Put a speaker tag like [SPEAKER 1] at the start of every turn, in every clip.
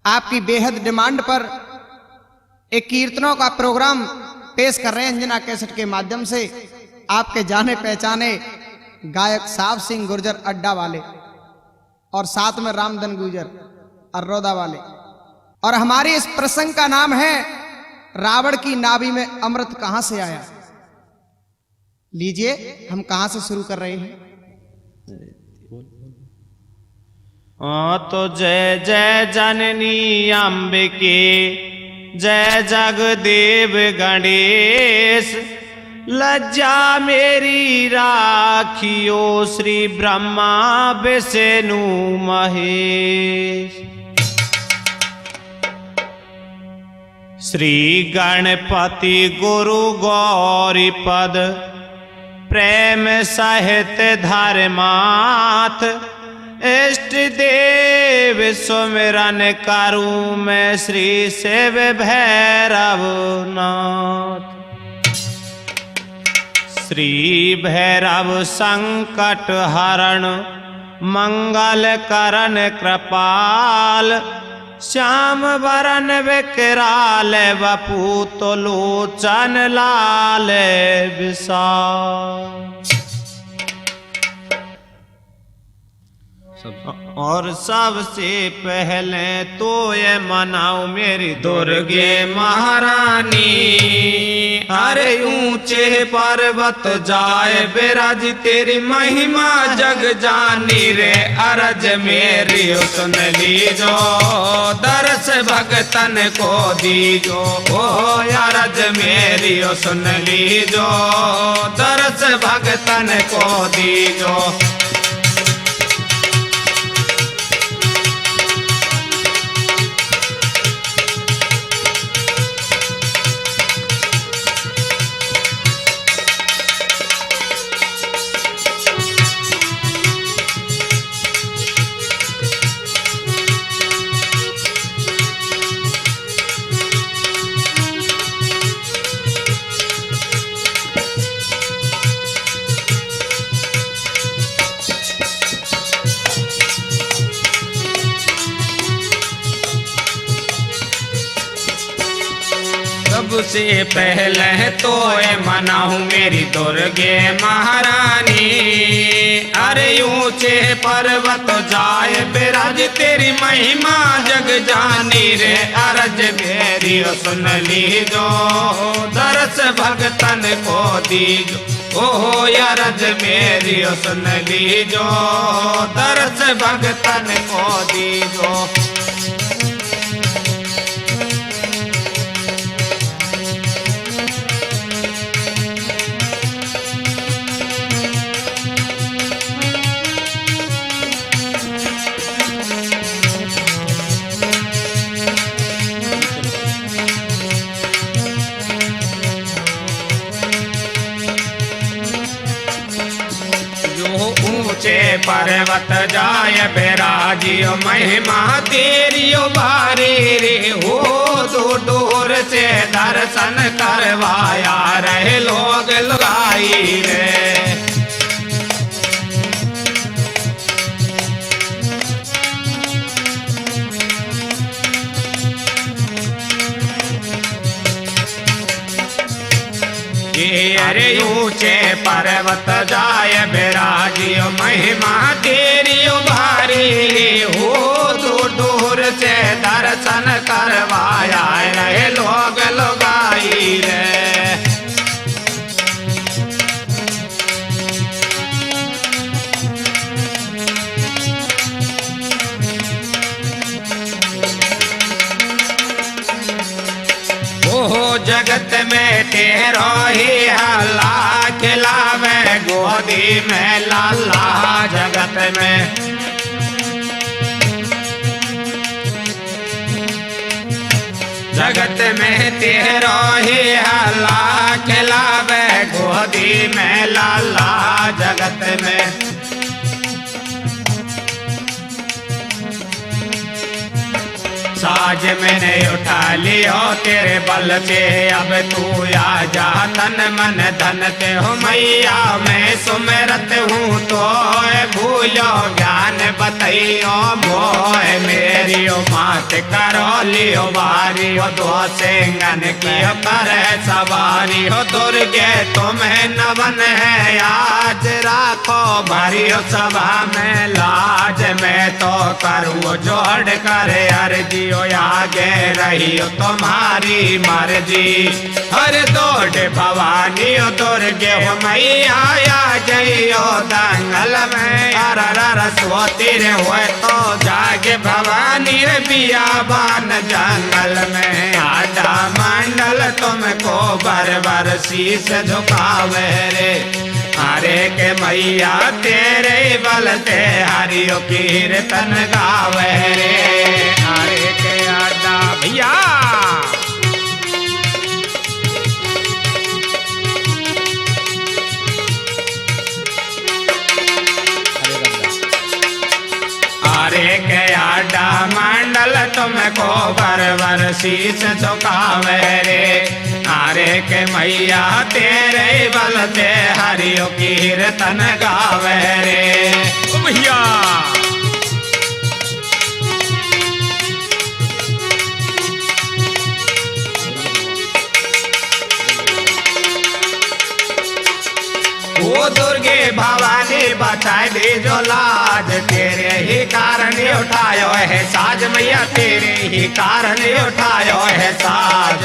[SPEAKER 1] आपकी बेहद डिमांड पर एक कीर्तनों का प्रोग्राम पेश कर रहे हैं अंजना कैसेट के माध्यम से। आपके जाने पहचाने गायक साहब सिंह गुर्जर अड्डा वाले और साथ में रामधन गुर्जर अर्रोदा वाले। और हमारी इस प्रसंग का नाम है रावण की नाभि में अमृत कहां से आया। लीजिए हम कहां से शुरू कर रहे हैं।
[SPEAKER 2] तो जय जय जननी अंबिके, जय जगदेव गणेश, लज्जा मेरी राखियो श्री ब्रह्मा विष्णु महेश। श्री गणपति गुरु गौरी पद, प्रेम सहित धर्माथ, इष्ट देव सुमिरन करूं मैं श्री शिव भैरव नाथ। श्री भैरव संकट हरण, मंगल करण कृपाल, श्याम वरन विकराल, वपूत लोचन लाल विशाल। और सबसे पहले तो ये मनाओ मेरी दुर्गे महारानी। अरे ऊंचे पर्वत जाए बिराज, तेरी महिमा जग जानी रे। अरज मेरी सुन लीजो, दरस भगतन को दीजो। ओ अरज मेरी सुन लीजो, दरस भगतन को दीजो। सबसे पहले तो ये मनाऊं मेरी दुर्गे महारानी। अरे ऊंचे पर्वत जाए बिराज, तेरी महिमा जग जानी रे। अरज मेरी सुन लीजो, दरस भगतन को दीजो। ओहो अरज मेरी सुन लीजो, दरस भगतन को दीजो। ऊंचे पर्वत जाय बिराजियो, महिमा तेरी भारी रे। हो दूर दूर से दर्शन करवाया रहे लोग लुगाई रे। अरे ऊंचे पर्वत जाय बिराजियो, महिमा तेरी भारी। हो दूर दूर से दर्शन करवाया रहे लोग लुगाई रे। जगत में तेरो ही हल्ला, खिलावे गोदी में लाला। जगत में जगत में तेरो ही हल्ला, खिलावे गोदी में लाला। जगत में साज मैंने उठा लियो तेरे बल पे, अब तू आ जा तन मन धन ते हो मैया। मैं सुमिरत हूँ तो भूलो ज्ञान बत मैयो मोह मेरी मात करो लियो बारी हो दो सिंगन की करे सवारी हो दुर्गे तुम्हें नवन है आज राखो भरी हो सभा में लाज में तो करूँ जोड़ करे अर्जी हो आगे रही हो तुम्हारी मर्जी हर दौड़ भवानी हो दुर्गे हो मैया आ जइयो दंगल में अर सोती रे हुए तो जागे भवानी रे बियाबान जंगल में आडा मंडल तुमको बर शीश झुकावे रे अरे के मैया तेरे बल ते हरियो कीर्तन गावे रे अरे के आडा भैया अरे के आडा मंडल तुमको बर शीश झुकावे रे अरे के मैया तेरे बल ते हरियो कीर्तन गावे रे भैया ओ दुर्गे भवानी बचाए दे जो लाज तेरे ही कारण उठायो है साज मैया तेरे ही कारण उठायो है साज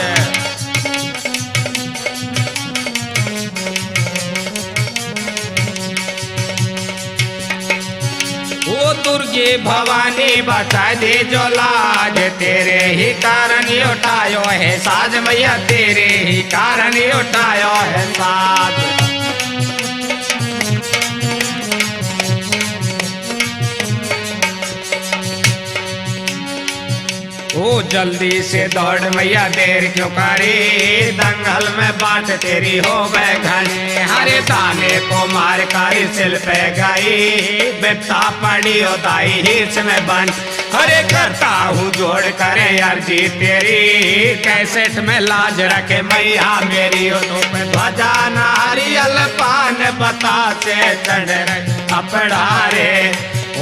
[SPEAKER 2] ओ दुर्गे भवानी बचाए दे जो लाज तेरे ही कारण उठायो है साज मैया तेरे ही कारण उठायो है साज ओ जल्दी से दौड़ मैया देर क्यों करी दंगल में बाट तेरी हो गए घनी हरे दाने को मार कारी सिल पे गई बिपता पड़ी हो दाई हिच में बन हरे करता हूँ जोड़ करे अर्जी तेरी कैसेट में लाज रखे मैया मेरी हो तो पे ध्वजा नारियल पान बता से चढ़ अपड़ा रे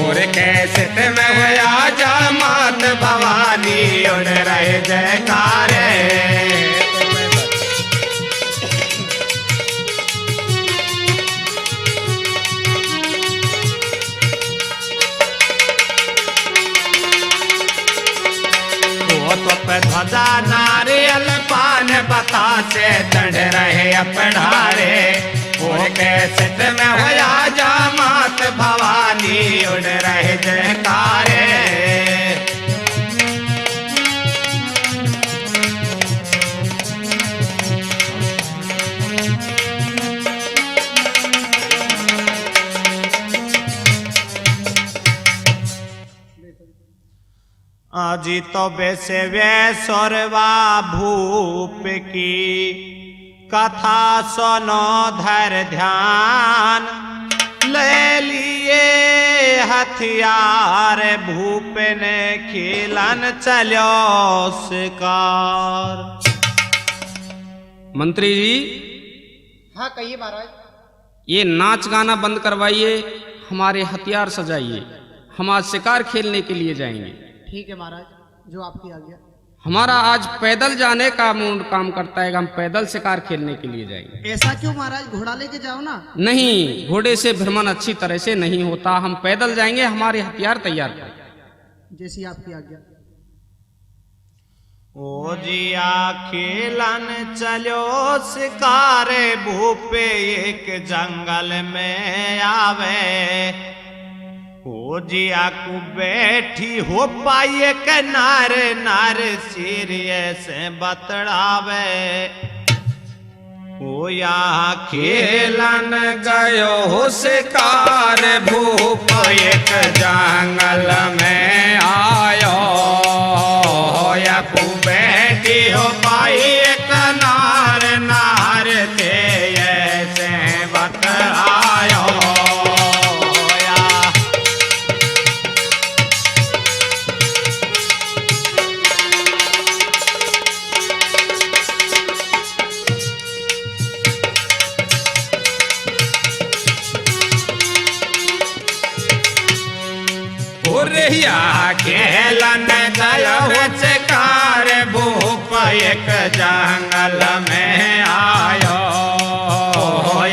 [SPEAKER 2] और कैसेट में हुआ जा मात भवानी उड़ रहे जयकारे वो तो पे ध्वजा नारियल पान बता से चढ़ रहे अपढ़ारे और कैसेट में होया जा मात भवानी उड़ रहे जयकारे आजी तो बेसे वे सोरवा भूप की कथा सुनो धर ध्यान ले लिए हथियार भूप ने खिलन चलो शिकार
[SPEAKER 3] मंत्री जी
[SPEAKER 1] हाँ कहिए महाराज।
[SPEAKER 3] ये नाच गाना बंद करवाइए हमारे हथियार सजाइए हम आज शिकार खेलने के लिए जाएंगे।
[SPEAKER 1] ठीक है महाराज जो आपकी आज्ञा।
[SPEAKER 3] हमारा आज पैदल जाने का मूड काम करता है, हम पैदल शिकार खेलने के लिए जाएंगे।
[SPEAKER 1] ऐसा क्यों महाराज, घोड़ा लेके जाओ ना।
[SPEAKER 3] नहीं, घोड़े से भ्रमण अच्छी तरह से नहीं होता, हम पैदल जाएंगे, हमारे हथियार तैयार करें।
[SPEAKER 1] जैसी आपकी आज्ञा।
[SPEAKER 2] ओ जिया खेलन चलो शिकारे भूपे एक जंगल में आवे। ओ जिया को बैठी हो पाए के नार नार सिरिये से बतड़ावे। ओ या खेलन गयो हो शिकार भूप एक जंगल में आयो। या को बैठी हो पाई एक नार नार थे ऐसे बतड़ायो।
[SPEAKER 3] भैया
[SPEAKER 2] खेलन गयो शिकार भूप एक जंगल में आयो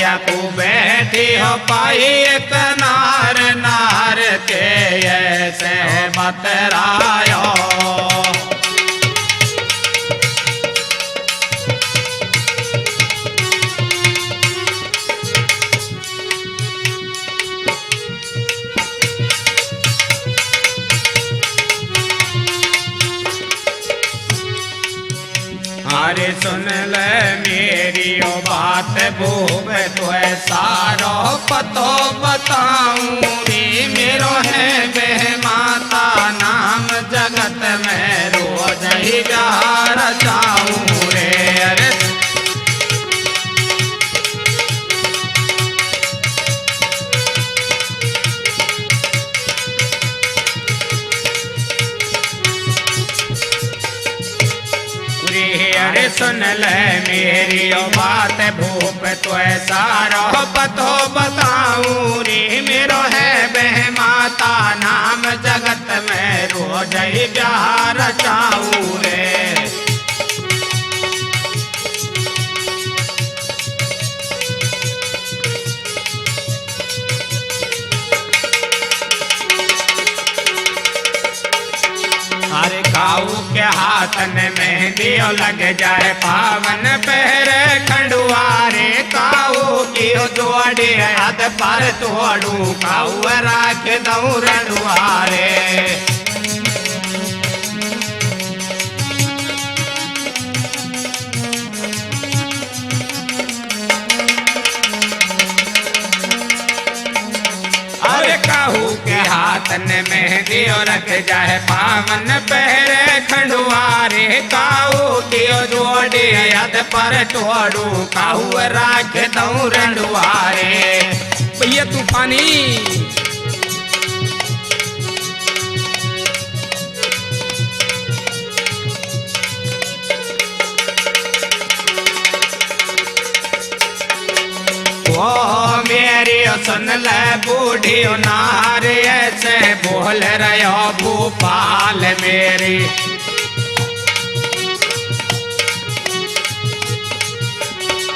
[SPEAKER 2] या तू बैठी हो पाई एक नार नार के ऐसे बतरायो अरे सुन ले मेरी ओ बात भूप तो सारो पतो बताऊं रे मेरो है बह माता नाम जगत में रोज ही प्यार चाहूं रे अरे अरे सुन ले मेरी ओ बात भूप तो सारो पतो बताऊं रे मेरो है बह माता नाम जगत में रोज ही प्यार चाहूं रे अरे काऊ के हाथन मेहंदी लग जाए पावन पहरे खंडुआरे काऊ की जोड़े हाथ पर तोड़ू काऊ राख दऊ रंडुआरे काहू के हाथन मेहंदी रख जाए पावन पहरे खंडुआरे काहू की जोड़ी यद पर तोड़ू काहू राख दऊ रंडुआरे
[SPEAKER 3] भैया तूफानी
[SPEAKER 2] ओ मेरी सुन ले बूढ़ी नार ऐसे बोल रहो भूपाल मेरी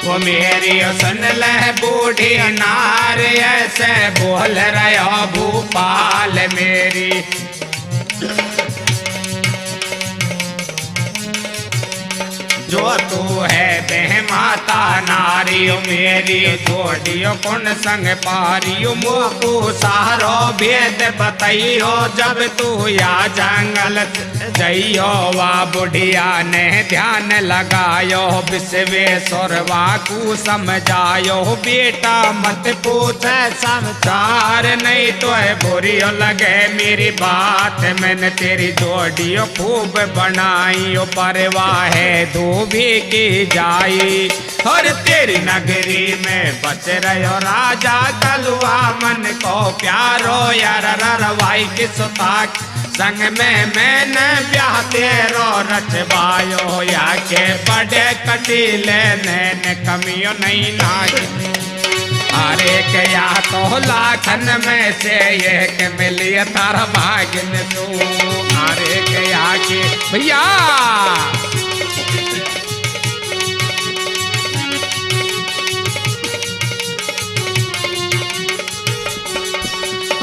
[SPEAKER 2] वो मेरी सुन ले बूढ़ी नार ऐसे बोल रहो भूपाल मेरी जो तू है बह माता नारियो मेरी जोड़ियो कौन संग पारियो मोको सारो भेद बताइयो जब तू या जंगल जइयो वा बुढ़िया ने ध्यान लगायो विश्वेश्वरवा को समझायो बेटा मत पूछ समाचार नहीं तो है बुरियो लगे मेरी बात मैंने तेरी जोड़ियो खूब बनाइयो परवाह है भी की जाई और तेरी नगरी में बच रहो राजा कलुआ मन को प्यारो यार रवाई की सुताक संग में मैंने ब्याह तेरो रचवायो या के बड़े कटीले ने कमियो नहीं नागी अरे के या तो लाखन में से एक मिलिए तारा भागिन तू अरे के या के भैया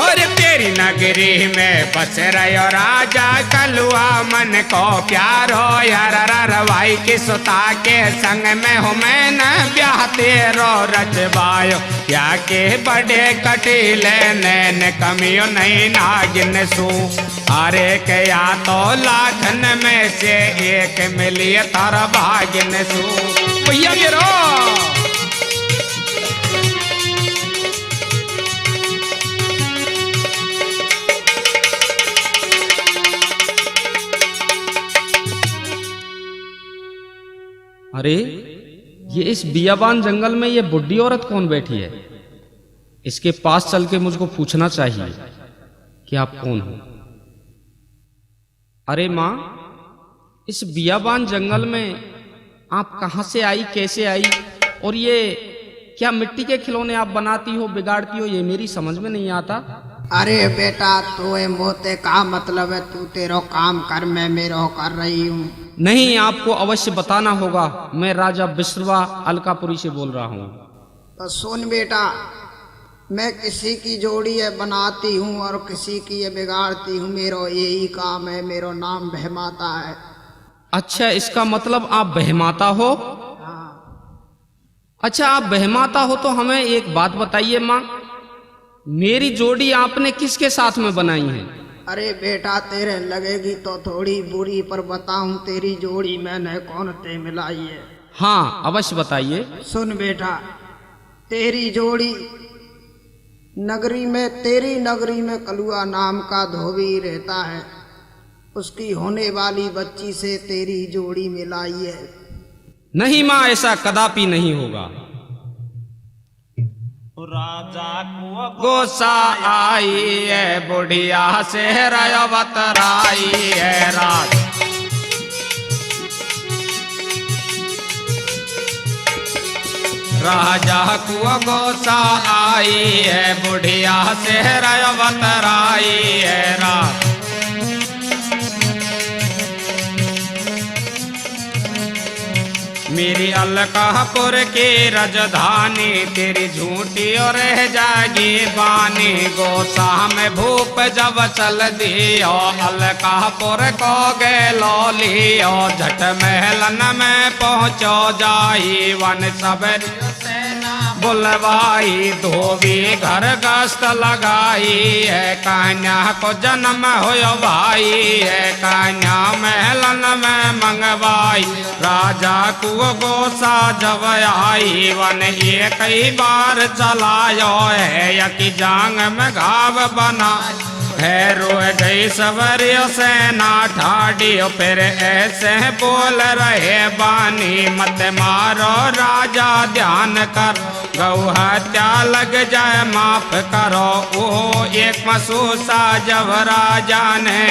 [SPEAKER 2] और तेरी नगरी में बस रहो राजा कलुआ मन को प्यार हो यार रवाई की सुता के संग में हो मैं न ब्याह तेरो रचवायो या के बड़े कटीले नैन कमियो नहीं नागिन सू अरे के या तो लाखन में से एक मिलिए तारा भागिन सू भैया गिरो
[SPEAKER 3] अरे ये इस बियाबान जंगल में ये बुढ़ी औरत कौन बैठी है? इसके पास चल के मुझको पूछना चाहिए कि आप कौन हो। अरे माँ, इस बियाबान जंगल में आप कहाँ से आई, कैसे आई, और ये क्या मिट्टी के खिलौने आप बनाती हो, बिगाड़ती हो, ये मेरी समझ में नहीं आता।
[SPEAKER 1] अरे बेटा तू मोते का मतलब है, तू तेरो काम कर, मैं मेरो कर रही हूँ।
[SPEAKER 3] नहीं, आपको अवश्य बताना होगा। मैं राजा बिश्रवा अलकापुरी से बोल रहा हूँ।
[SPEAKER 1] तो सुन बेटा, मैं किसी की जोड़ी है बनाती हूँ और किसी की ये बिगाड़ती हूँ, मेरो यही काम है, मेरो नाम बहमाता है।
[SPEAKER 3] अच्छा, इसका मतलब आप बहमाता हो? अच्छा, आप बहमाता हो तो हमें एक बात बताइए माँ, मेरी जोड़ी आपने किसके साथ में बनाई है?
[SPEAKER 1] अरे बेटा तेरे लगेगी तो थोड़ी बुरी, पर बताऊं तेरी जोड़ी मैंने कौन ते मिलाई है।
[SPEAKER 3] हाँ अवश्य बताइए।
[SPEAKER 1] सुन बेटा, तेरी जोड़ी तेरी नगरी में कलुआ नाम का धोबी रहता है, उसकी होने वाली बच्ची से तेरी जोड़ी मिलाई है।
[SPEAKER 3] नहीं माँ, ऐसा कदापि नहीं होगा।
[SPEAKER 2] राजा को गोसा आई है, बुढ़िया से बतराई है राज। राजा को गोसा आई है, बुढ़िया से बतराई है राज। मेरी अलकापुर की राजधानी तेरी झूठी और रह जाएगी बानी। गोसा में भूप जब चल दियो, अलकापुर को गे लो लियो। झट महलन में पहुँचो जाई, वन सब बुलवाई। धोबी घर गश्त लगाई है, कन्या को जन्म हो भाई है। कन्या महलन में मंगवाई, राजा को गोसा जब आई। वन ये कई बार चलायो है, यकी जांग में घाव बना है। रोए गई सवरियों से ना ठाडियो, फिर ऐसे बोल रहे बानी। मत मारो राजा ध्यान कर, गौ हत्या लग जाए माफ करो। ओ एक मसूसा जब राजा ने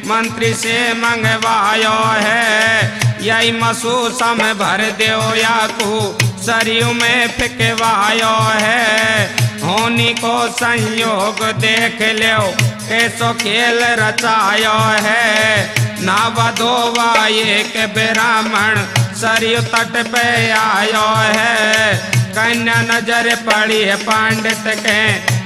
[SPEAKER 2] मंत्री से मंगवायो है, यही मसूसा में भर दो या को सरयू में फिकवायो है। होनी को संयोग देख लो, कैसो खेल रचायो है। ना बधोवा एक ब्राह्मण सरयू तट पे आयो है। कन्या नजर पड़ी है पंडित के,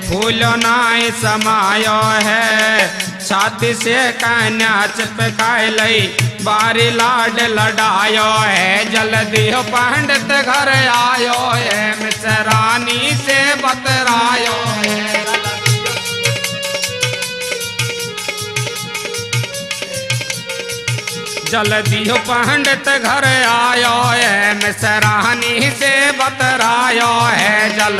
[SPEAKER 2] फूलो नाई समायो है। छाती से कन्या चिपकाए लई, बारी लाड लडायो है। जल्दी हो पंडित घर आयो है, मिसरानी से बतरायो है। जल्दी हो पंडित घर आयो है, मिसरानी से बतरायो है। जल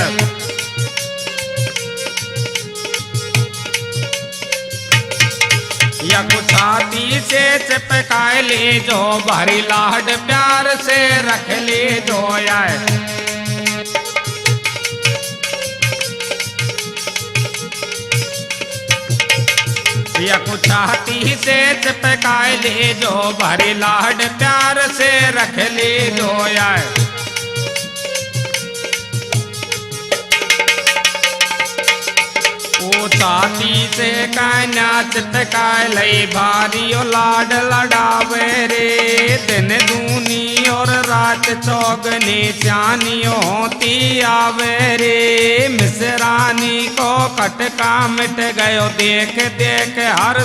[SPEAKER 2] या छाती से चिपकाए ले जो, भारी लाड प्यार से रख ले जो। या छाती से चिपकाए ले जो, भारी लाड प्यार से रख ले जो। ओ छाती से कन्या चिपकाए लई, भारी लाड लडावे रे। दिन दूनी और रात चौगनी, चानी होती आवे रे। मिसरानी को खटका मिट गयो, देख देख हर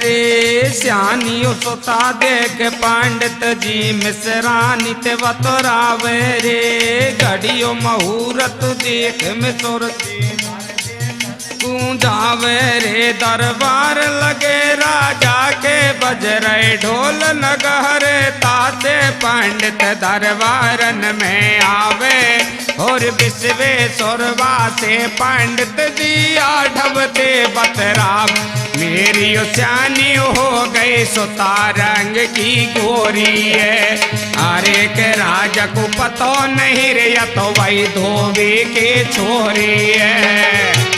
[SPEAKER 2] रे। श्यानी सुता देख पंडित जी, मिसरानी ते बतरावे रे। घड़ियो मुहूर्त देख मिसुर जावे रे। दरबार लगे राजा के, बज रहे ढोल नगारे ताते। पंडित दरबारन में आवे और विश्वेश्वरवा से पंडित जी आढ़वते बतरा। मेरी श्यानी हो गई सुता रंग की गोरी है। अरे के राजा को पतो नहीं रे, या तो वही धोबी के छोरी है।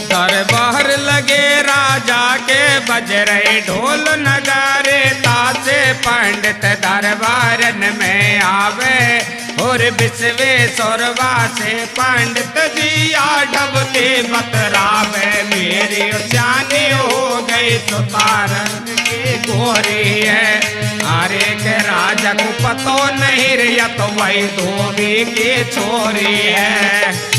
[SPEAKER 2] दरबार लगे राजा के, बज रहे ढोल नगारे दरबारन में आवे और विश्वेश्वरवा से पंडित जी ढबते बतरावे मेरी जानी हो गई तो तारन की गोरी है अरे के राजा को पतो नहीं रिया तो वही धोबी की छोरी है।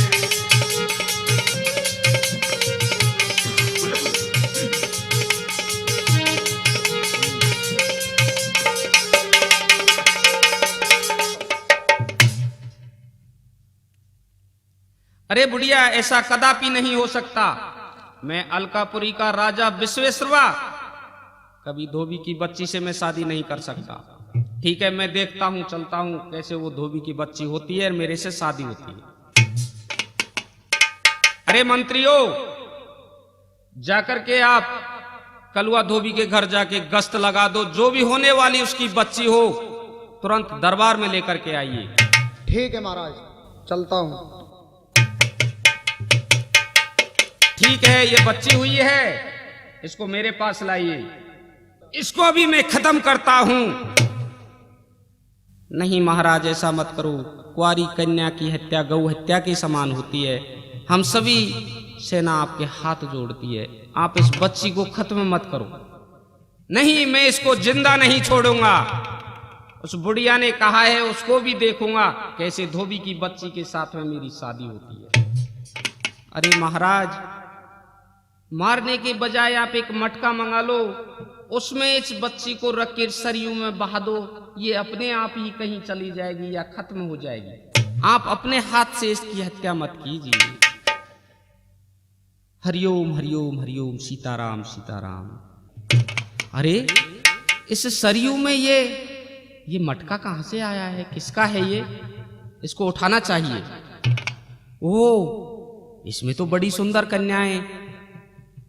[SPEAKER 3] अरे बुढ़िया, ऐसा कदापि नहीं हो सकता। मैं अलकापुरी का राजा विश्वेश्वरवा कभी धोबी की बच्ची से मैं शादी नहीं कर सकता। ठीक है, मैं देखता हूं, चलता हूं कैसे वो धोबी की बच्ची होती है और मेरे से शादी होती है। अरे मंत्रियों, जाकर के आप कलुआ धोबी के घर जाके गश्त लगा दो, जो भी होने वाली उसकी बच्ची हो तुरंत दरबार में लेकर के आइए।
[SPEAKER 1] ठीक है महाराज, चलता हूं।
[SPEAKER 3] ठीक है, ये बच्ची हुई है, इसको मेरे पास लाइए। इसको अभी मैं खत्म करता हूं। नहीं महाराज, ऐसा मत करो। कुंवारी कन्या की हत्या गौ हत्या के समान होती है। हम सभी सेना आपके हाथ जोड़ती है, आप इस बच्ची को खत्म मत करो। नहीं, मैं इसको जिंदा नहीं छोड़ूंगा। उस बुढ़िया ने कहा है, उसको भी देखूंगा कैसे धोबी की बच्ची के साथ में मेरी शादी होती है। अरे महाराज, मारने के बजाय आप एक मटका मंगा लो, उसमें इस बच्ची को रख के सरयू में बहा दो, ये अपने आप ही कहीं चली जाएगी या खत्म हो जाएगी। आप अपने हाथ से इसकी हत्या मत कीजिए। हरिओम हरिओम हरिओम, सीताराम सीताराम। अरे इस सरयू में ये मटका कहां से आया है? किसका है ये? इसको उठाना चाहिए। ओह, इसमें तो बड़ी सुंदर कन्याएं।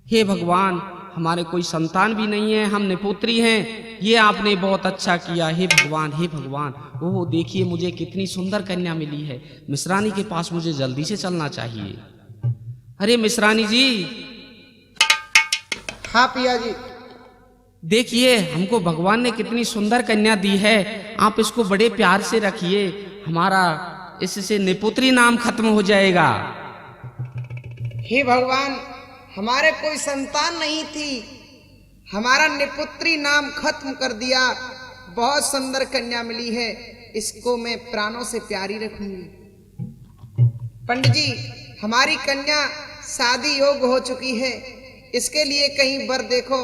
[SPEAKER 3] हे भगवान, हमारे कोई संतान भी नहीं है, हम निपुत्री हैं। ये आपने बहुत अच्छा किया। हे भगवान, हे भगवान। ओह देखिए, मुझे कितनी सुंदर कन्या मिली है। मिश्रानी के पास मुझे जल्दी से चलना चाहिए। अरे मिश्रानी जी।
[SPEAKER 1] हाँ पिया जी।
[SPEAKER 3] देखिए, हमको भगवान ने कितनी सुंदर कन्या दी है। आप इसको बड़े प्यार से रखिए, हमारा इससे निपुत्री नाम खत्म हो जाएगा।
[SPEAKER 1] हे भगवान, हमारे कोई संतान नहीं थी, हमारा निपुत्री नाम खत्म कर दिया। बहुत सुंदर कन्या मिली है, इसको मैं प्राणों से प्यारी रखूंगी। पंडित जी, हमारी कन्या शादी योग्य हो चुकी है, इसके लिए कहीं वर देखो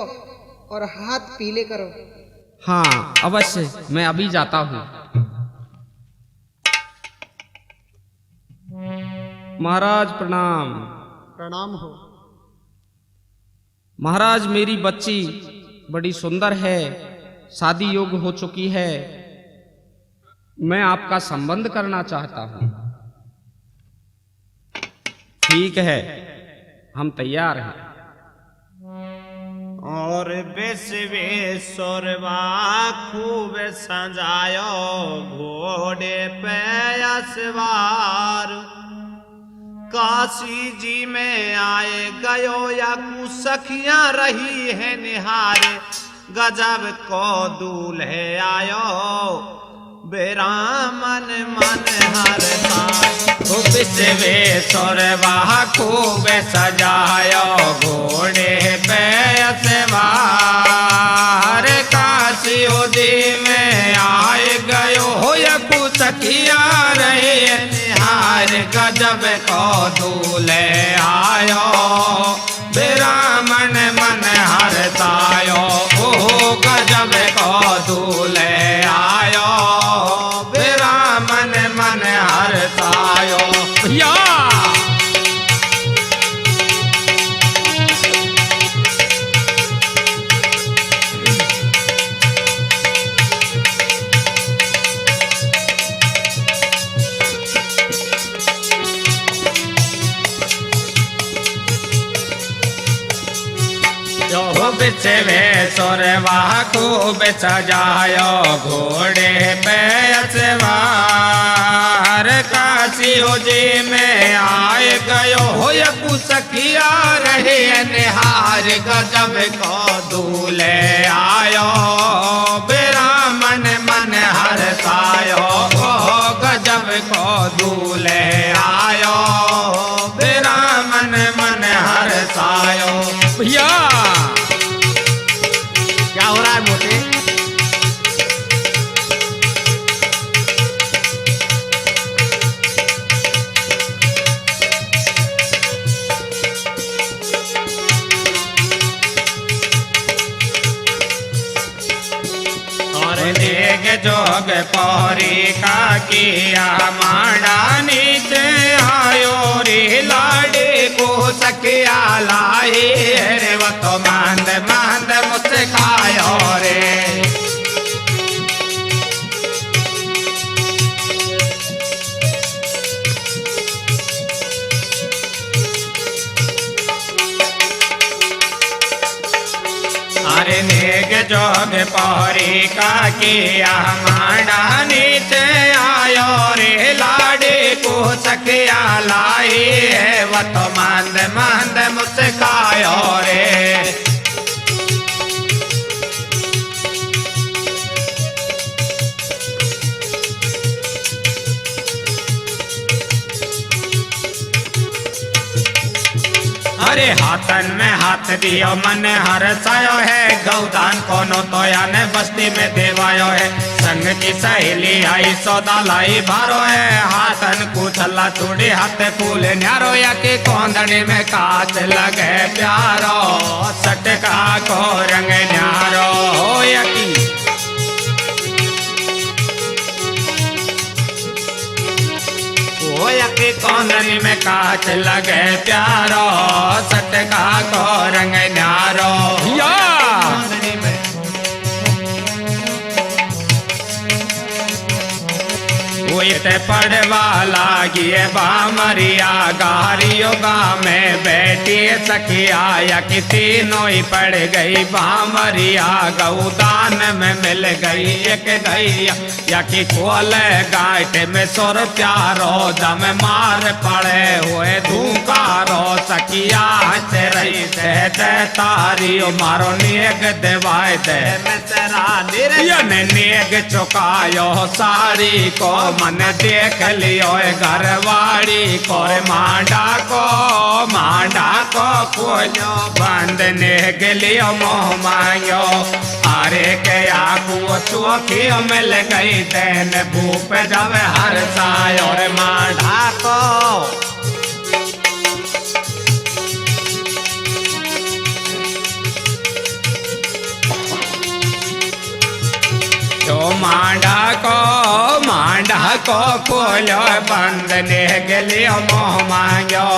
[SPEAKER 1] और हाथ पीले करो।
[SPEAKER 3] हाँ अवश्य, मैं अभी जाता हूँ। महाराज प्रणाम।
[SPEAKER 1] प्रणाम हो।
[SPEAKER 3] महाराज, मेरी बच्ची बड़ी सुंदर है, शादी योग्य हो चुकी है। मैं आपका संबंध करना चाहता हूं। ठीक है, हम तैयार हैं।
[SPEAKER 2] और विश्वेश्वरवा खूब सजायो घोड़े पे असवार। काशी जी में आए गयो या सखियां रही है निहार। गजब को दूल्हे आयो बेरामन मन हर विश्वेश्वरवा खूब सजायो घोड़े पे सवार। काशी जी में आए गयो हो या सखियां रही निहार। गजब को दूल्हे आयो बेरामन मन हरतायो। ओहो गजब को दूल्हे आयो बेरामन मन हरतायो। या विश्वेश्वरवा खूब सजायो घोड़े पे सवार। काशी जी में आए गयो हो सखिया रहे निहार। गजब को दूल्हे आयो बेरामन मन हो रहा है मोटे? जोग पौरी का किया मांडा नीचे आयो रे लाडे को सकिया लाई रे वो तो मांद मांद मुझसे खायो रे। अरे नेग जोग पौरी का किया मांडा नीचे आयो रे लाडे को सकिया लाई है वो तो मंद मंद मुस्कायो रे। अरे हाथन में हाथ दियो मन हर सायो है गौदान कोनो तो याने बस्ती में देवायो है। संग की सहेली आई सौदा लाई भारो है हाथन कुछला चूड़ी हाथ फूल न्यारो या के कोंदड़ी में कांच लगे प्यारो सटका को रंग न्यारो हो या की के कोंदरी में कांच लगे प्यारो सटका को रंग न्यारो या ते पड़वा लागिए बामरिया गारियो गाँव में बैठी सखिया या कि तीनों ही पड़ गई बामरिया गौदान में मिल गई एक गैया या कि खोल गाट में सुर प्यारो दम मार पड़े हुए धूकारो सखिया से रही दे तारियो मारो नेग देवाय दे नेग चुकायो साड़ी को मन देख लियो घरवाड़ी को मांडा को खोलो बंद नेग लियो मोह मांगो। अरे क्या को चौकी मिल गई तेन भूप जब हर सायो और मांडा को मांडा को खोलो बंद नेग लियो मोह मांगो।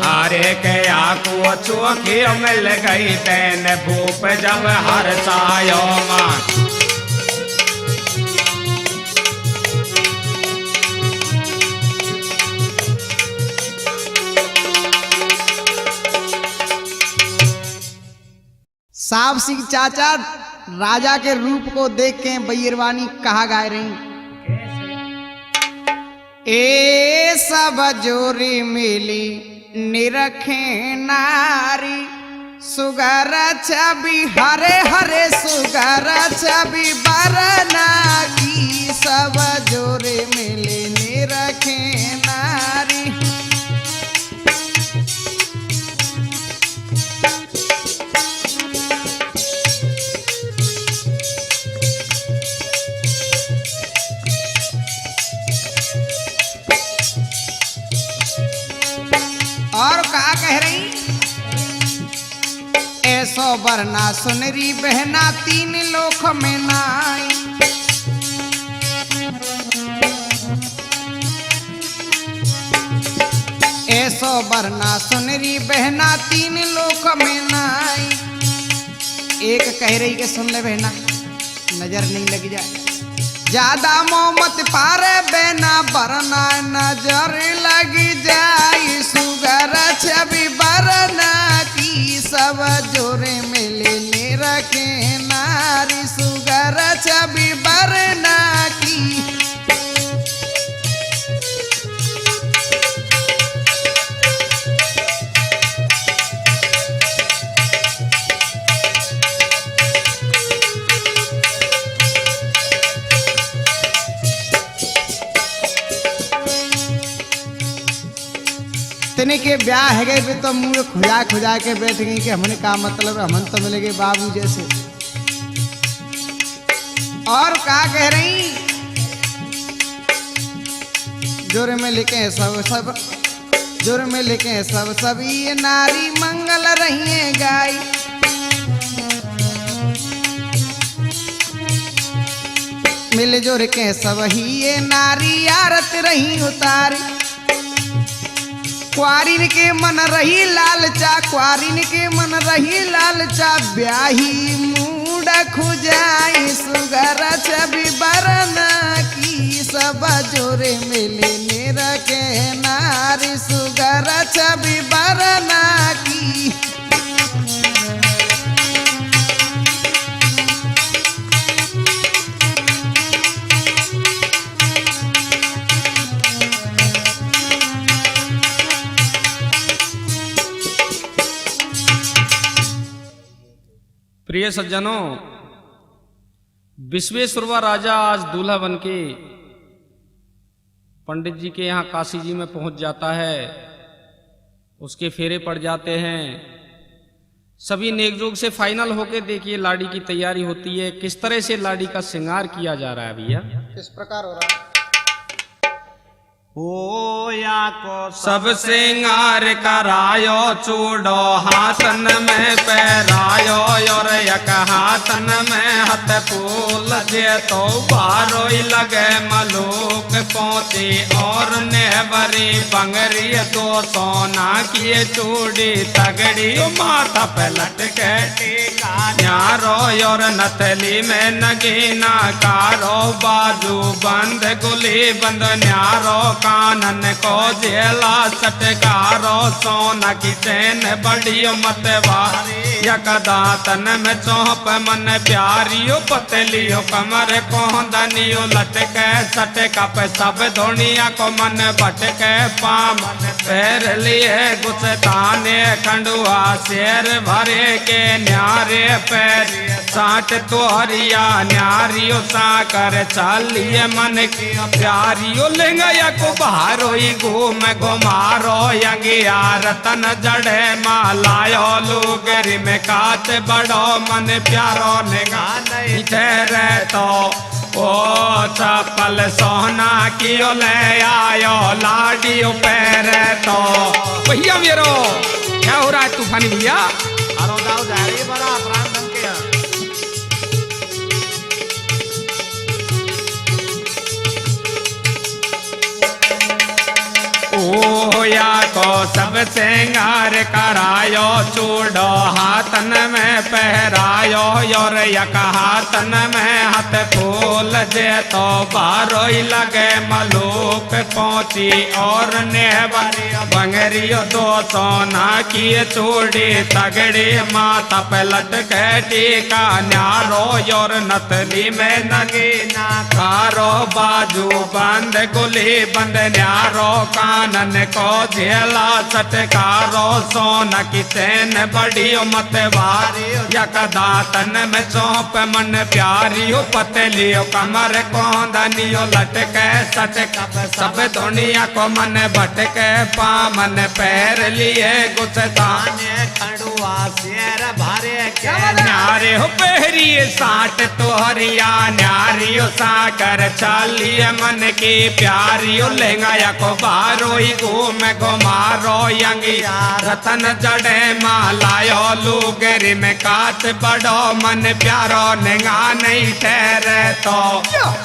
[SPEAKER 2] अरे क्या को चौकी मिल गई तेन भूप जब हर सायो मां।
[SPEAKER 1] साहब सिंह चाचा राजा के रूप को देख के बैरवानी कहा गाय रही ए सब जोरी मिली निरखे नारी सुगर छवि हरे हरे सुगर छवि बरना की सब जोरी मिली निरखे नारी। और कहा कह रही ऐसो बरना सुनरी बहना तीन लोक में नाई। ऐसो बरना सुनरी बहना तीन लोक में नाई। एक कह रही के सुन ले बहना नजर नहीं लग जाए ज्यादा मोहम्मत पारे बेना बरना नजर लग जाई सुगर छवि बरना की सब जोरे मिले ने रखे नारी सुगर छवि बरना की। इतने के ब्याह है गए तो मुंह खुजा खुजा के बैठ गई कि हमने का मतलब है हमन तो मिलेंगे बाबू जैसे। और क्या कह रही, जुर्म लिखे सब जुर्म लिखे सब ये नारी मंगल रहिए गाई। मिलजुल के सब ही ये नारी आरत रही उतारी। क्वारिन के मन रही लालचा, क्वारिन के मन रही लालचा, ब्याही मूड खुजाई सुगर छवि बरना की। सब जोरे मिले मेरा के नारी सुगर छवि बरना की।
[SPEAKER 3] प्रिय सज्जनों, विश्वेश्वरवा राजा आज दूल्हा बनके पंडित जी के यहाँ काशी जी में पहुंच जाता है। उसके फेरे पड़ जाते हैं। सभी नेकजोग से फाइनल होके देखिए लाड़ी की तैयारी होती है। किस तरह से लाड़ी का श्रृंगार किया जा रहा है भैया,
[SPEAKER 1] किस प्रकार हो रहा है।
[SPEAKER 2] होया को सब श्रृंगार करायो, चूड़ो हाथन में पहरायो, और एक हाथन में हथ फूल जे तो बारो लगे मलूक पहुंची। और नेवरी बंगरी दो सोना की चूड़ी तगड़ी, माथा पे लटके टीका न्यारो, और नथली में नगीना कारो, बाजू बंद गुली बंद न्यारो, कानन को जेला चटकारो, सोना की चैन बड़ी मतवारी, यकदातन में चौप मन प्यारियो, पतलियो कमर को दनियो लटके सटका पे सब धोनिया को मन भटके। पामन पैर लिए गुस्ताने खंडुआ शेर भरे के न्यारे पैर, साठ तोहरिया न्यारियो साकर चालिए मन की प्यारियो, लेंगा को बाहरो ही घूम घुमारो, यंगिया रतन जड़े मालायो, लुगरी में काच बड़ो मन प्यारो, निगाह नहीं ठहरे तो ओ चपल सोना की ले आयो, लाडियो पैर तो। भैया मेरो क्या हो रहा है तूफानी भैया? अरो दाऊ जा रही बड़ा प्राण धन के
[SPEAKER 3] ओया को सब श्रृंगार करायो, चूड़ो हाथन में पहरायो, और एक हाथन में हाथ फूल जे तो बारो लगे मलूक पहुंची। और नेवरी बंगरियो दो सोना की चूड़ी तगड़ी, माथा पे लटके टीका न्यारो, और नथली में नगीना कारो, बाजू बंद गुली बंद न्यारो, कानन को झेला चटकारो, सोना की चैन बड़ी मतवारी, यकदातन में चौप मन प्यारियो, पतलियो कमर को दनियो लटके सटका सब दुनिया को मन भटके। पामन पैर लिए गुस्ताने
[SPEAKER 2] खंडुआ शेर भरे के
[SPEAKER 3] न्यारे हो पहरिए, साठ तोहरिया न्यारियो साकर चालिए मन की प्यारियो, लेंगा को बारो ही घूम घुमारो, यंगिया रतन जड़े मालायो, लुगरी में काच बड़ो मन प्यारो, निगा नहीं ठहरे तो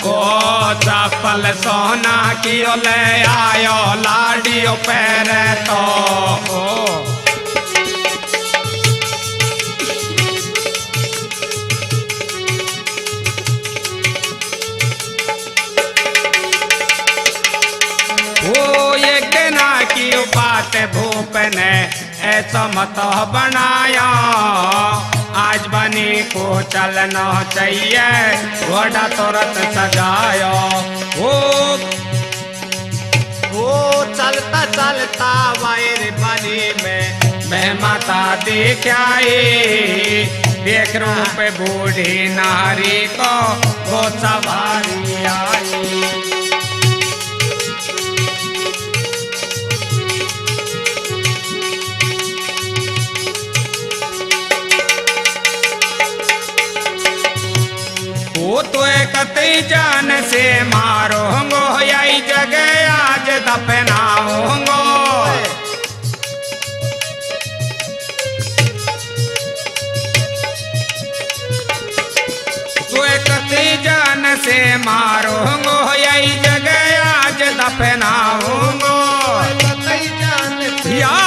[SPEAKER 3] ओ चपल सोना की ले आयो, लाडियो पैर तो। बात भूप ने ऐसा मत बनाया, आज बनी को चलना चाहिए, घोड़ा तुरंत सजायो।
[SPEAKER 2] वो चलता चलता वायर बनी में
[SPEAKER 3] मैं माता देख आई, देख रूप बूढ़ी नारी को वो सवारी आई।
[SPEAKER 2] वो तो कतई जान से मारूंगो यही जगह आज दफनाऊंगो तो कतई जान से मारूंगो यही जगह आज दफनाऊंगो या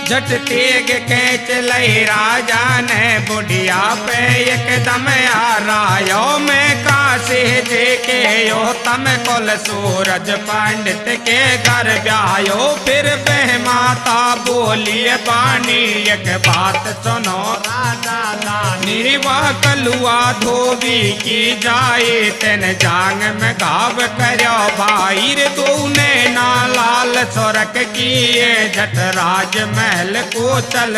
[SPEAKER 2] झट तेग कैच लई राजा ने बुढ़िया पे एकदम आरायो में कासे जे के यो तम कुल सूरज पंडित के घर ब्यायो फिर बह माता बोलिए बानी एक बात सुनो निर्वा कलुआ धोबी की जाए तेन जांग में घाव करो भाई रे तूने ना लाल सोरख किए झट राज महल को चल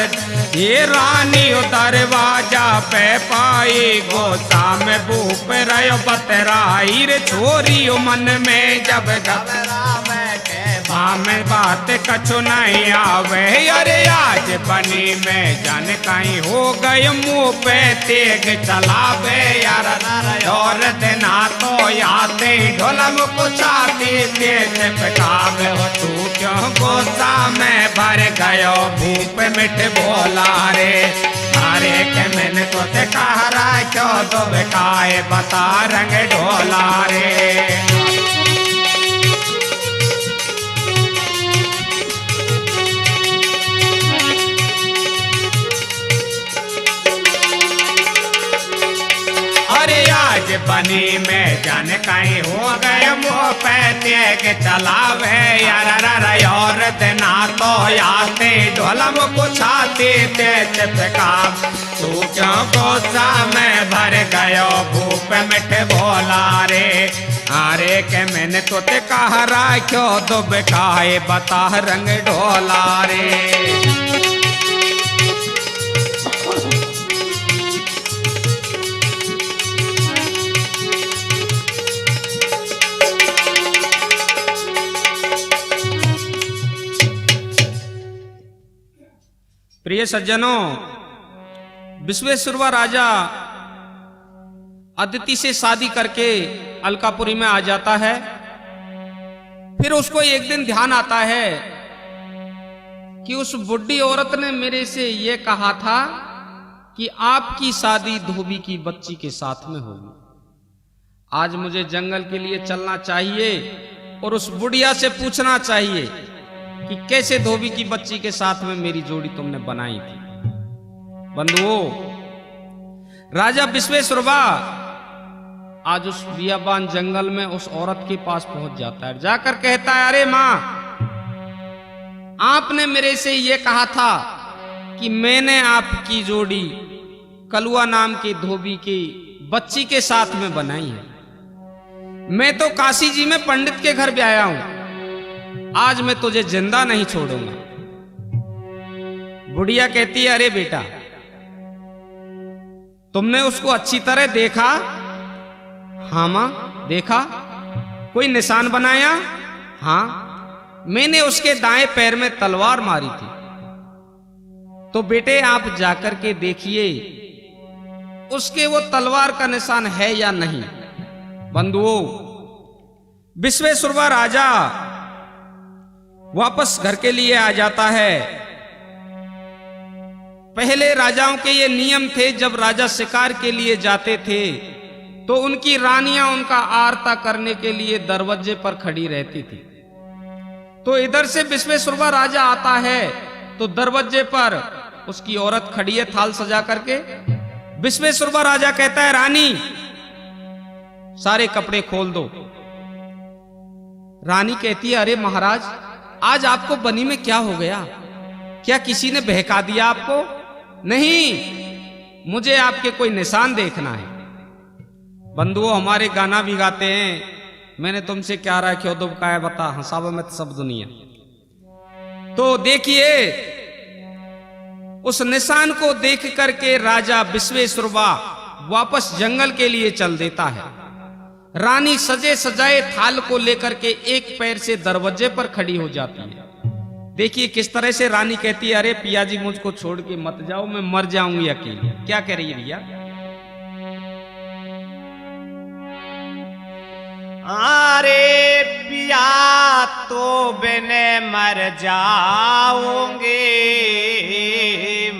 [SPEAKER 2] ये रानी दरवाजा पे पाई गोसा में भूप रहो बतराई रे छोरी मन में जब घबरा में बात कछु नहीं आवे अरे आज बनी में जन कहीं हो गए मुंह पे तेग चलावे यार और देना तो याते ढोलम कुचाती तेज पकावे हो तू क्यों गोसा में भर गयो भूप मिठ बोला रे अरे के मैंने तो ते कहा रहा क्यों तो बेकाए बता रंग ढोला रे आज बनी में जन कहीं हो गए मुँह पे तेग चलावे यार और देना तो याते ढोलम कुछाती तेज पकाव तू क्यों गोसा में भर गयो भूप मिठ बोला रे अरे के मैंने तो ते कहा राख्यो तो बेकाए बता रंग ढोला रे प्रिय सज्जनों, विश्वेश्वरवा राजा अदिति से शादी करके अलकापुरी में आ जाता है। फिर उसको एक दिन ध्यान आता है कि उस बुढ़ी औरत ने मेरे से यह कहा था कि आपकी शादी धोबी की बच्ची के साथ में होगी। आज मुझे जंगल के लिए चलना चाहिए और उस बुढ़िया से पूछना चाहिए कि कैसे धोबी की बच्ची के साथ में मेरी जोड़ी तुमने बनाई थी। बंधुओं, राजा विश्वेश्वरवा आज उस बियाबान जंगल में उस औरत के पास पहुंच जाता है। जाकर कहता है, अरे मां, आपने मेरे से यह कहा था कि मैंने आपकी जोड़ी कलुआ नाम के धोबी की बच्ची के साथ में बनाई है। मैं तो काशी जी में पंडित के घर भी आया हूं, आज मैं तुझे जिंदा नहीं छोड़ूंगा। बुढ़िया कहती है, अरे बेटा, तुमने उसको अच्छी तरह देखा? हाँ मां, देखा। कोई निशान बनाया? हाँ, मैंने उसके दाएं पैर में तलवार मारी थी। तो बेटे आप जाकर के देखिए उसके वो तलवार का निशान है या नहीं। बंधुओं, विश्वेश्वरवा राजा वापस घर के लिए आ जाता है। पहले राजाओं के ये नियम थे, जब राजा शिकार के लिए जाते थे तो उनकी रानियां उनका आरता करने के लिए दरवाजे पर खड़ी रहती थी। तो इधर से विश्वेश्वरवा राजा आता है तो दरवाजे पर उसकी औरत खड़ी है थाल सजा करके। विश्वेश्वरवा राजा कहता है, रानी सारे कपड़े खोल दो। रानी कहती है, अरे महाराज, आज आपको बनी में क्या हो गया? क्या किसी ने बहका दिया आपको? नहीं, मुझे आपके कोई निशान देखना है। बंधुओं, हमारे गाना भी गाते हैं, मैंने तुमसे क्या रखा दो क्या बता हंसावा में सब दुनिया। तो देखिए, उस निशान को देख करके राजा विश्वेश्वरवा वापस जंगल के लिए चल देता है। रानी सजे सजाए थाल को लेकर के एक पैर से दरवाजे पर खड़ी हो जाती है।
[SPEAKER 3] देखिए किस तरह से रानी कहती है, अरे पिया जी मुझको छोड़ के मत जाओ, मैं मर जाऊंगी अकेली। क्या कह रही है भैया?
[SPEAKER 2] अरे पिया तो बिने मर जाऊंगी,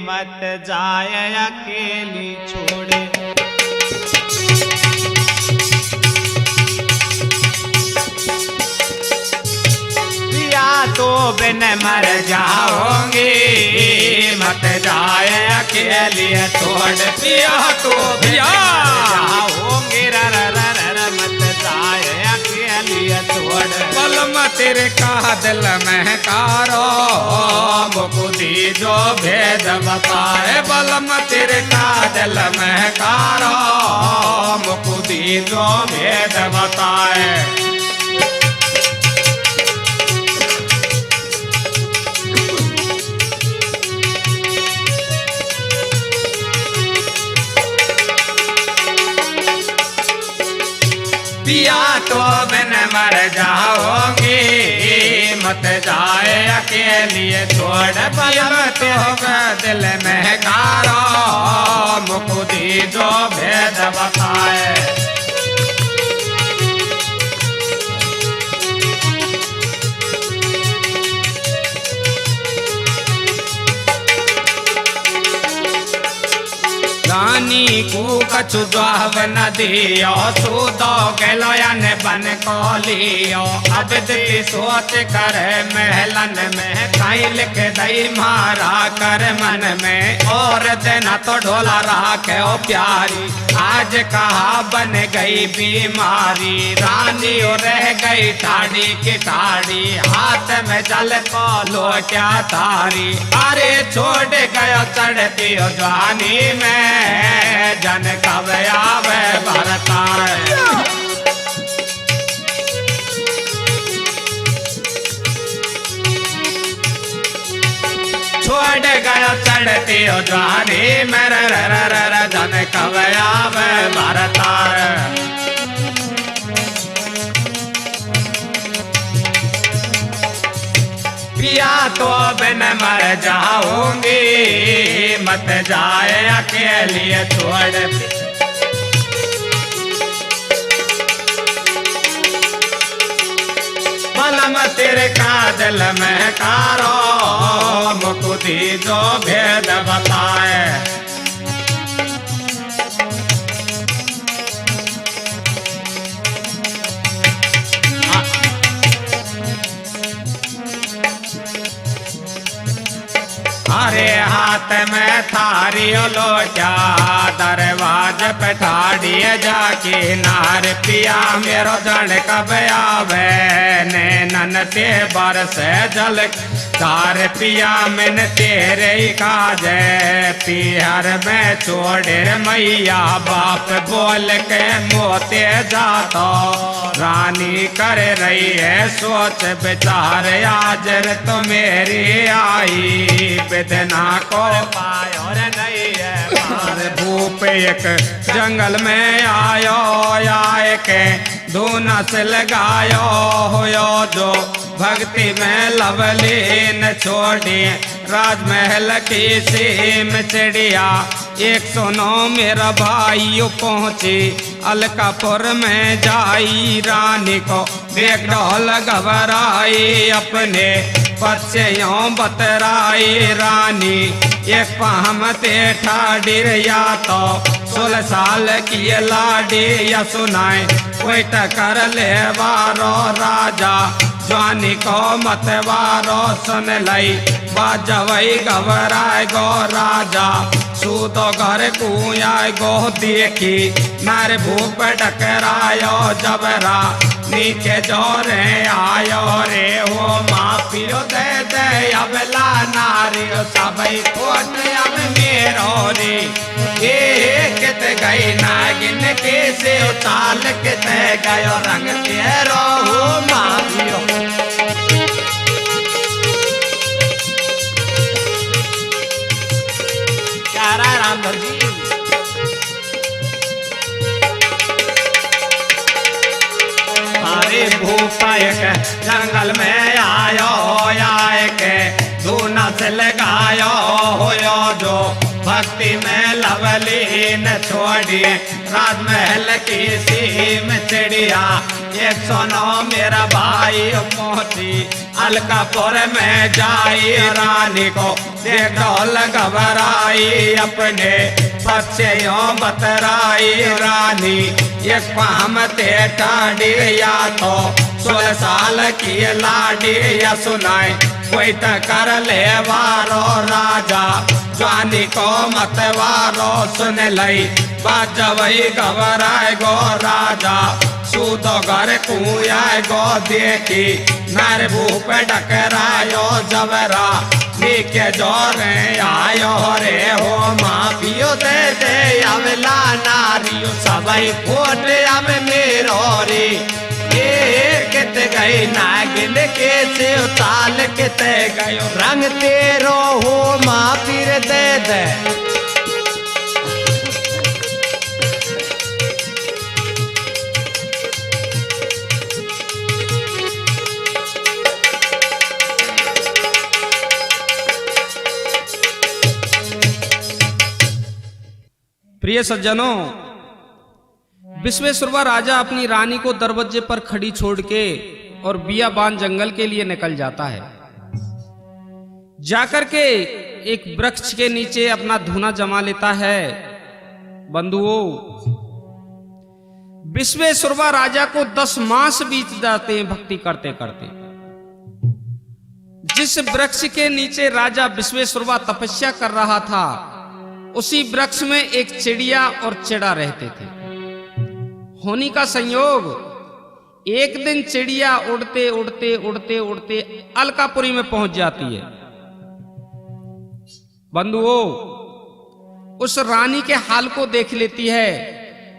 [SPEAKER 2] मत जाए अकेली छोड़े। पिया तो बिन मर जाऊंगी, मत जाए अकेली छोड़। पिया तो
[SPEAKER 3] भैया
[SPEAKER 2] जाऊंगी, मत जाए अकेली छोड़।
[SPEAKER 3] बलम तेरे का दिल में कारो, मुकुदी जो भेद बताए। बलम तेरे का दिल में कारो, मुकुदी जो भेद बताए। पिया तो बिन मर जाओगी, मत जाए अकेली छोड़। बलम तो दिल में कारो, मुकुदी जो भेद बताए। रानी को कछु द्वाव न दियो, सूदो गलो ने बन को लियो। अब दिली सोच कर महलन में, कहीं लिख दई मारा कर मन में। और देना तो ढोला राखे ओ प्यारी, आज कहा बन गई बीमारी। रानी रह गई ठाड़ी की ठाड़ी, हाथ में जल को लोटा तारी। अरे छोड़ गयो चढ़ती जवानी में, जन कब आवे भरतार। छोड़ गया चढ़ती जवानी मेरे जन कब आवे भरतार। पिया तो बिन मर जाऊंगी, मत जाए अकेली छोड़। बलम तेरे का दिल में कारो, मुकुदी जो भेद बताए। अरे हाथ में थारी लोटा, दरवाज पे ठाड़ी जाके नार। पिया मेरो जन कब आवे, नैनन ते बरस जल तार। पिया मन तेरे काजे, पिहर में छोड़े मैया। बाप बोल के मोते जातो, रानी कर रही है सोच विचार। आज तो मेरी आई, बिदना को पायो रे नहीं है। भूप एक जंगल में आयो, आए के धूना से लगायो हो जो। भक्ति में लवलीन छोड़ी, राजमहल की सीम चिड़िया। 109 मेरा भाई पहुंची, अलकापुर में जाई। रानी को देख ढोल घबराई, अपने बच्चे यों बतराई। रानी एक पाहमते ठाडी या तो 16 साल की लाडी। या सुनाए कोई टकर ले वारो राजा, जवानी को मतवारो सुन लई। बाजवई घबराए गो राजा, सूतो घर कुआय गो देखी। नार भूप टकरायो जबरा, नीचे जोरे आयो रे। हो माफियो दे दे अबला नारी, सबई कोट अब मेरो रे। कित गई नागिन के से उताल, कित गयो रंग तेरो। हो माफियो प्यारा राम जी। अरे भूपा एक जंगल में आयो, आए के
[SPEAKER 2] रस लगायो होयो जो भक्ति में लवलीन छोड़िए राजमहल की सीम चिड़िया 109 मेरा भाई मोती अलकापुर में जाई रानी को देख ढोल घबराई अपने पक्षियों बतराई रानी एक पामते टाड़ी या तो 16 साल की लाडी या सुनाए कोई तो कर ले वारो राजा ज्वानी को मतवारो सुन लई बाजवई घबराए गो राजा सूतो घर कुया गो देखी नर भूप डकरायो जबरा नीके जोरे आयो रे हो माफियो दे दे अवला नारियो सबई फोट अब मेरो रे कित गई नागिन के से ताल कित गयो रंग तेरो हो माँ फिर दे दे
[SPEAKER 3] प्रिय सज्जनों, विश्वेश्वरवा राजा अपनी रानी को दरवाजे पर खड़ी छोड़ के और बियाबान जंगल के लिए निकल जाता है। जाकर के एक वृक्ष के नीचे अपना धूना जमा लेता है। बंधुओं, विश्वेश्वरवा राजा को 10 मास बीत जाते हैं भक्ति करते करते। जिस वृक्ष के नीचे राजा विश्वेश्वरवा तपस्या कर रहा था, उसी वृक्ष में एक चिड़िया और चिड़ा रहते थे। होनी का संयोग, एक दिन चिड़िया उड़ते उड़ते उड़ते उड़ते अलकापुरी में पहुंच जाती है। बंधुओं, उस रानी के हाल को देख लेती है।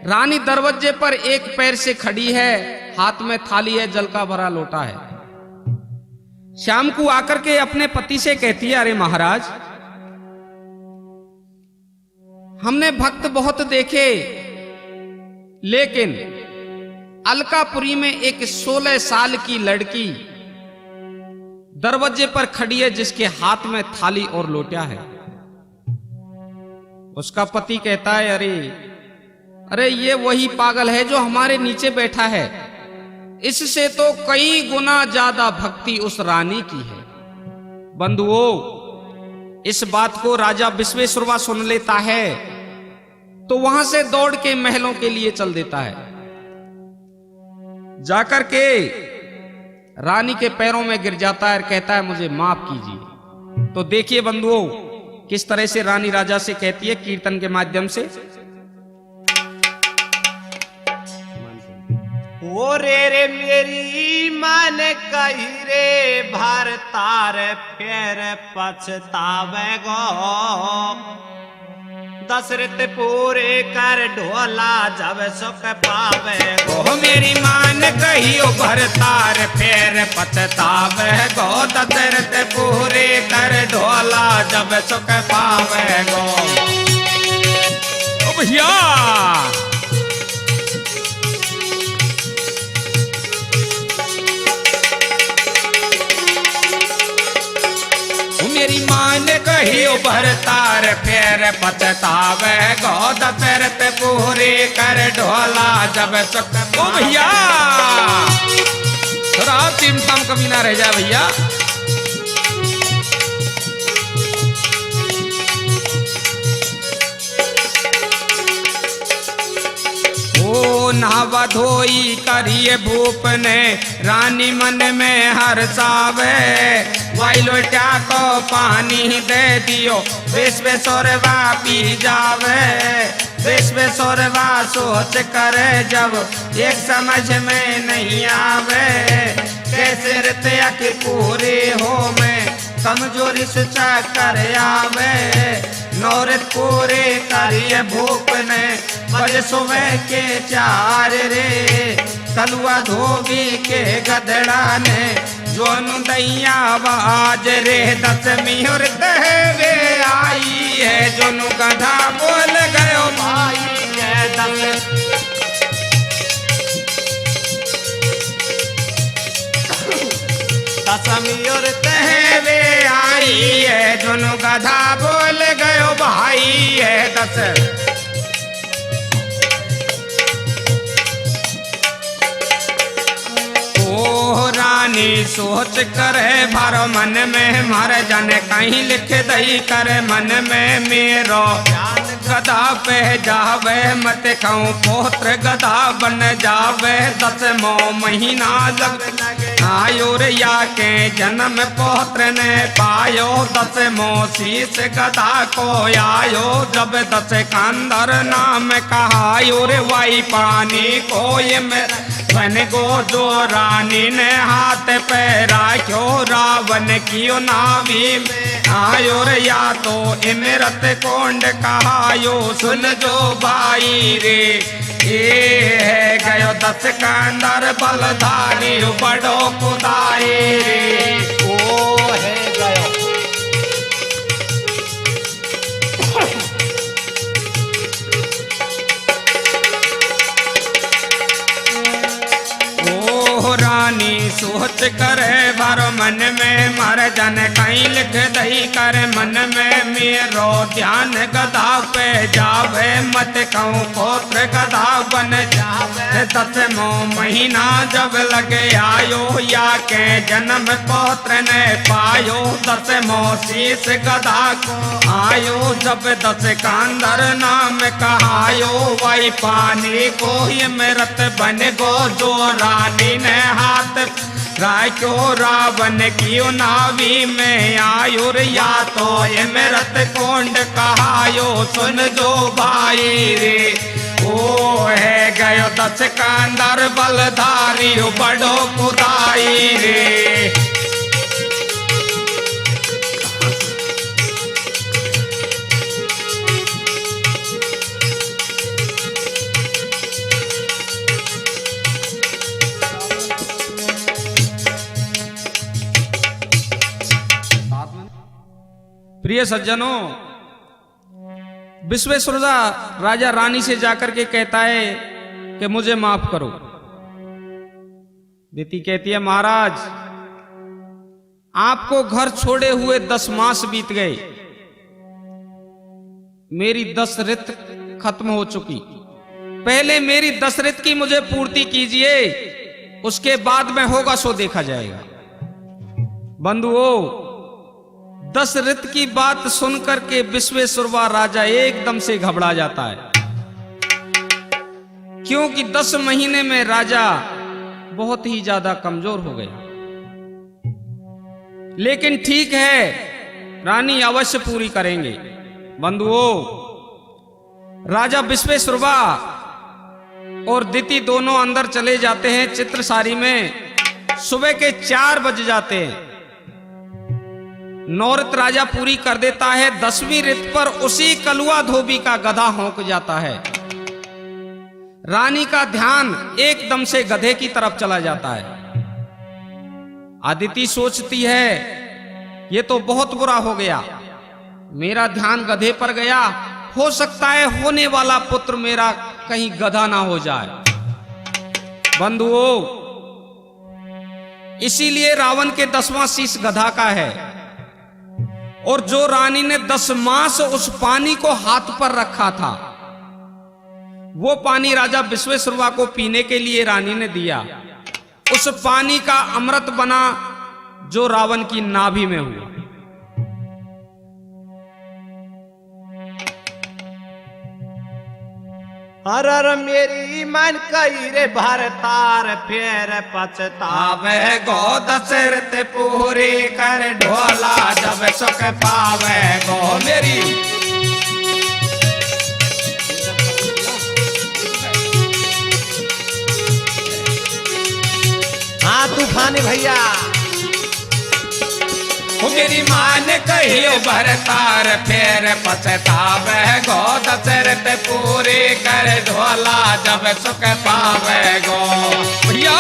[SPEAKER 3] रानी दरवाजे पर एक पैर से खड़ी है, हाथ में थाली है, जल का भरा लोटा है। शाम को आकर के अपने पति से कहती है, अरे महाराज, हमने भक्त बहुत देखे, लेकिन अलकापुरी में एक 16 साल की लड़की दरवाजे पर खड़ी है जिसके हाथ में थाली और लोटा है। उसका पति कहता है, अरे ये वही पागल है जो हमारे नीचे बैठा है। इससे तो कई गुना ज्यादा भक्ति उस रानी की है। बंधुओं, इस बात को राजा विश्वेश्वरवा सुन लेता है तो वहां से दौड़ के महलों के लिए चल देता है। जाकर के रानी के पैरों में गिर जाता है और कहता है, मुझे माफ कीजिए। तो देखिए बंधुओं, किस तरह से रानी राजा से कहती है कीर्तन के माध्यम से।
[SPEAKER 2] ओ रे मेरी मन कही रे भारतार फिर पछतावे गो दशरथ पूरे कर ढोला जब सुख पावे गो मेरी मान कहियो भरतार फिर पछतावे गो दशरथ पूरे कर ढोला जब सुख पावे गो। ओ भैया, मेरी मान कहियो भरतार फिर पछतावे गो दशरथ पूरे कर ढोला जब सुख। ओ भैया, थोड़ा टीम ठाम कभी ना रह जाए भैया। ओ नहावा धोई करिए भूप ने रानी मन में हर्षावे वाई लोटा को पानी दे दियो विश्वेश्वरवा पी जावे। विश्वेश्वरवा सोच करे जब एक समझ में नहीं आवे कैसे रतिया की पूरी हो में कमजोरी से कर आवे। नौरत पूरे करिए भूप ने बज सुबह के 4 रे तलुआ धोबी के गदड़ा ने जोनु दैया आवाज रे दसमी और तहवे आई है जोनु गधा बोल गयो भाई है दसमी और तहवे आई आई है दोनों गधा बोल गयो भाई है दस ओ रानी सोच करे भरो मन में मर जाने कहीं लिख दई करे मन में मेरो गधा पे जावे मत खाऊं पोत्र गधा बन जावे 10वां महीना लग आयो रे या के जन्म पोत्र ने पायो 10वां शीश गधा को आयो जब 10 कांदर नाम कहायो रे वाई पानी को ये में बन गो जो रानी ने हाथ पे राख्यो रावण कियो नावी में आयो रे या तो इमरत कोंड कहायो सुन जो भाई रे ये गयो 10 कांदर बलधारी बड़ो खुदाई रे ओ है गयो रानी सोच करे भरो मन में मर जन कहीं लिख दई कर मन में मेरो ध्यान गधा पे जावे मत कहूँ पोत्र गधा बन जावे 10वां महीना जब लगे आयो या के जन्म पोत्र ने पायो 10वां शीश गधा को आयो जब 10 कांदर नाम कहायो वाई पानी को ये मृत बन गो जो रानी ने हाथ राख्यो रावण कियो नावी में आयुर या तो ये मृत कोंड कहायो सुन जो भाई रे ओ है गयो 10 कांदर बलधारी बड़ो खुदाई रे
[SPEAKER 3] प्रिय सज्जनों, विश्वेश्वर राजा रानी से जाकर के कहता है कि मुझे माफ करो। दिति कहती है महाराज आपको घर छोड़े हुए 10 मास बीत गए, मेरी 10 ऋत खत्म हो चुकी, पहले मेरी 10 ऋत की मुझे पूर्ति कीजिए, उसके बाद में होगा सो देखा जाएगा। बंधुओं 10 ऋत की बात सुनकर के विश्वेश्वर राजा एकदम से घबरा जाता है, क्योंकि 10 महीने में राजा बहुत ही ज्यादा कमजोर हो गया। लेकिन ठीक है, रानी अवश्य पूरी करेंगे। बंधुओं राजा विश्वेश्वर और दिति दोनों अंदर चले जाते हैं चित्रसारी में। सुबह के 4 बज जाते हैं। 9 ऋत राजा पूरी कर देता है। 10वीं ऋत पर उसी कलुआ धोबी का गधा हौंक जाता है। रानी का ध्यान एकदम से गधे की तरफ चला जाता है। अदिति सोचती है ये तो बहुत बुरा हो गया, मेरा ध्यान गधे पर गया, हो सकता है होने वाला पुत्र मेरा कहीं गधा ना हो जाए। बंधुओं इसीलिए रावण के 10वां शीश गधा का है, और जो रानी ने 10 मास उस पानी को हाथ पर रखा था, वो पानी राजा विश्वेश्वर को पीने के लिए रानी ने दिया। उस पानी का अमृत बना जो रावण की नाभि में हुआ।
[SPEAKER 2] हर मेरी मन कई रे भरतार फिर पछतावे गो 10 ऋत पूरी कर ढोला जब सुख पावे गो मेरी। हाँ तूफान भैया मेरी मान कहियो भरतार फिर पछतावे गो 10 ऋत पूरी कर ढोला जब सुख पावे गो भैया।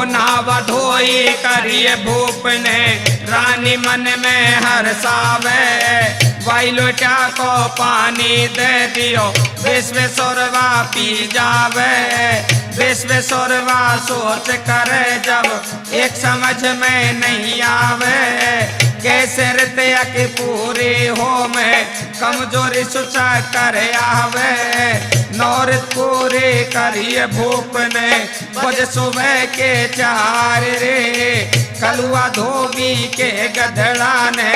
[SPEAKER 2] नाव धोई करिए भूप ने रानी मन में हर्षावे वाई लोटा को पानी दे दियो विश्वेश्वरवा पी जावे विश्वेश्वरवा सोच करे जब एक समझ में नहीं आवे कैसे रतिया की पूरी हो में कमजोरी सुचा कर आवे नौरत पूरी करिए भूप ने बज सुबह के 4 रे कलुआ धोबी के गधड़ा ने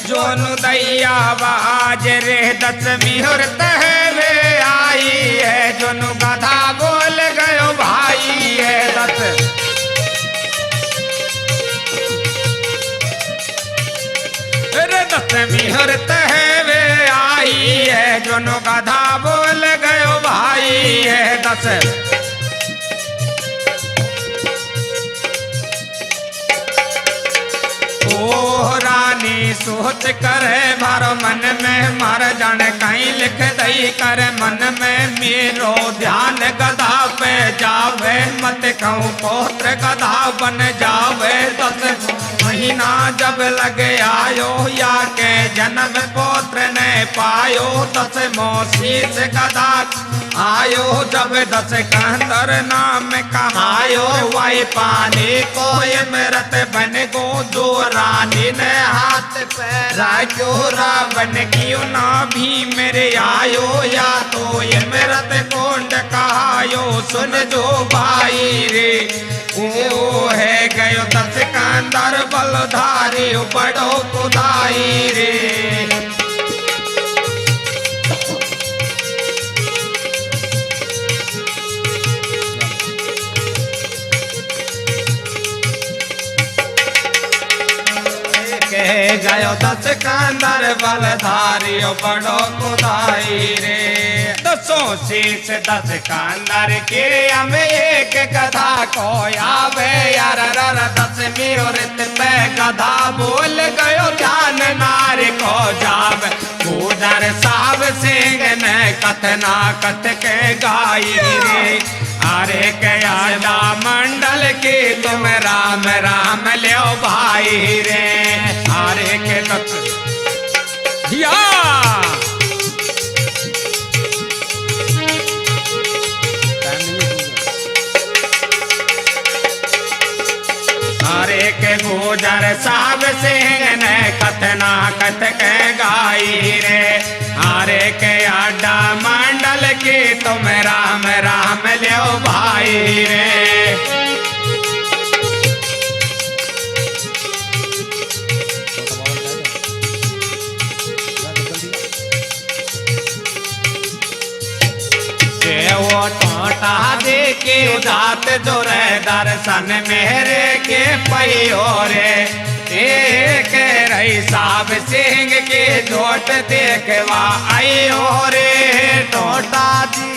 [SPEAKER 2] जोनु दैया बाज रे 10 मुहूर्त है वे आई है जोनु गधा बोल गयो भाई है 10 मुहूर्त है वे आई है जोनु गधा बोल गयो भाई है 10 रानी सोच करे मारो मन में मार जाने कहीं लिख दई करे मन में मेरो ध्यान गधा पे जावे मत कहूँ पौत्र गधा बन जावे 10 महीना जब लगे आयो या के जन्म पौत्र ने पायो 10 मौसी से गधा आयो जब 10 कंदर नाम कहायो वाई पानी को मृत बन गो जो रानी ने हाथ पैरा क्यों रावण क्यों ना भी मेरे आयो या तो ये मृत कोंड कहायो सुन जो भाई रे ओ है गयो 10 कंदर बलधारी बड़ो खुदाई रे गयो 10 कंदर बलधारी बड़ो खुदाई रे 10 शीश 10 कंदर के हमें एक गधा को आवे यार 10 मुहूर्त पे गधा बोल गयो ध्यान नार को जावे उधर साहब सिंह ने कथना कथ के गाई रे अरे कया मंडल की तुम राम राम लो भाई रे अरे के या अरे के गुजर साहब सिंह ने कथना कथ के गाई रे अरे के अड्डा मंडल की तुम राम राम लो भाई रे वो टोटा दे के उदात जो रे दर्शन मेरे के पैयो रे एक रही साहब सिंह के जोट देखवा आयो रे टोटा जी